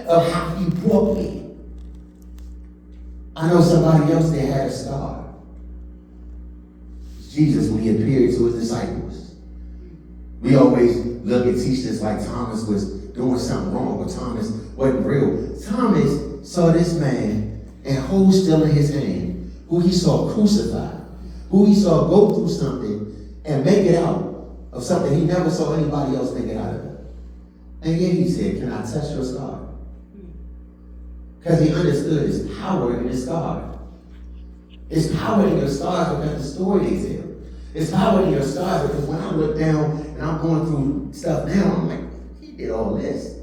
of how he brought me. I know somebody else that had a scar. Jesus, when he appeared to his disciples, we always look and teach this like Thomas was doing something wrong, but Thomas wasn't real. Thomas saw this man and hold still in his hand, who he saw crucified, who he saw go through something and make it out of something he never saw anybody else make it out of. And yet he said, can I touch your scar? Because he understood his power in his scar. His power in your scars because the story they tell. His power in your scars because when I look down and I'm going through stuff now, I'm like, he did all this.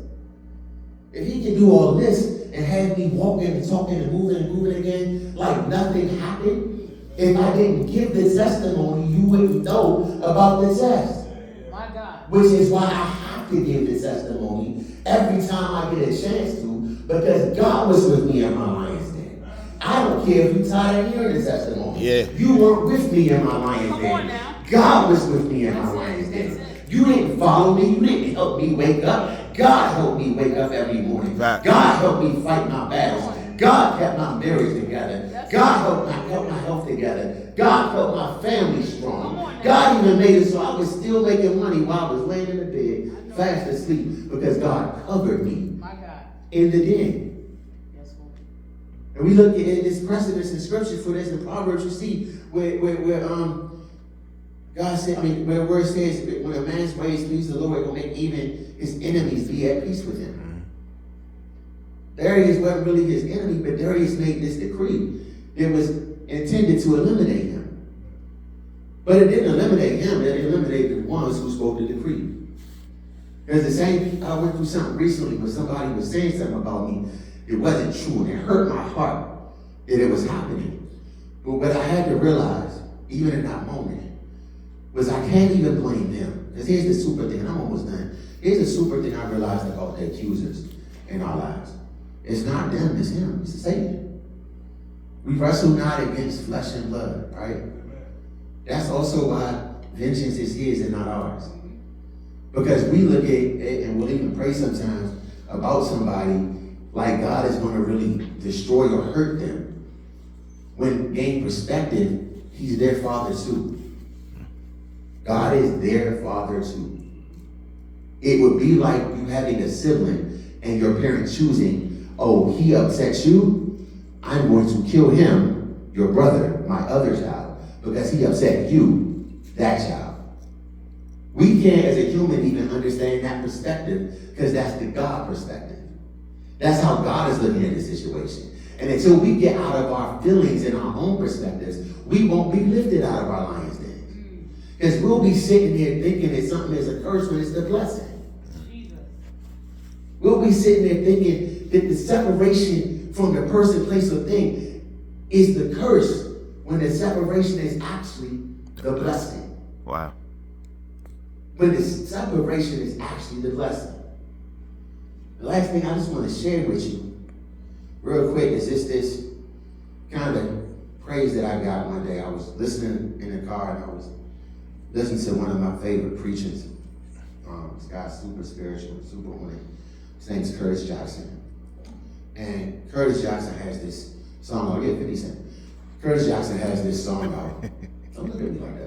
If he can do all this and have me walking and talking and moving again like nothing happened, if I didn't give the testimony, you wouldn't know about the test. My God. Which is why I have to give the testimony every time I get a chance to, because God was with me in my lion's den. I don't care if you're tired of hearing the testimony. Yeah. You weren't with me in my lion's Come den. on now. God was with me in my lion's den. You didn't follow me. You didn't help me wake up. God helped me wake up every morning. Right. God helped me fight my battles. God kept my marriage together. God helped my health together. God helped my family strong. God even made it so I was still making money while I was laying in the bed, fast asleep, because God covered me My God. in the den. Yes, Lord. And we look at this precedence in scripture for this in Proverbs. You see where God said, where it says, when a man's ways please the Lord, it will make even his enemies be at peace with him. Darius wasn't really his enemy, but Darius made this decree that was intended to eliminate him. But it didn't eliminate him, it eliminated the ones who spoke the decree. There's the same, I went through something recently where somebody was saying something about me. It wasn't true, and it hurt my heart that it was happening. But what I had to realize, even in that moment, was I can't even blame them. Because here's the super thing, and I'm almost done. Here's the super thing I realized about the accusers in our lives. It's not them, it's him, it's Satan. We wrestle not against flesh and blood, right? That's also why vengeance is his and not ours. Because we look at it and we'll even pray sometimes about somebody like God is going to really destroy or hurt them. When gain perspective, he's their father too. God is their father too. It would be like you having a sibling and your parent choosing, oh, he upsets you, I'm going to kill him, your brother, my other child, because he upset you, that child. We can't, as a human, even understand that perspective because that's the God perspective. That's how God is looking at the situation. And until we get out of our feelings and our own perspectives, we won't be lifted out of our lion's den. Because we'll be sitting here thinking that something is a curse when it's a blessing. Jesus. We'll be sitting there thinking that the separation from the person, place, or thing is the curse when the separation is actually the blessing. Wow. When the separation is actually the blessing. The last thing I just want to share with you, real quick, is just this kind of praise that I got one day. I was listening in the car and I was listening to one of my favorite preachers. This guy's super spiritual, super winning. His name's Curtis Jackson. And Curtis Jackson has this song, I'll get 50 Cent. Curtis Jackson has this song out. Don't look at me like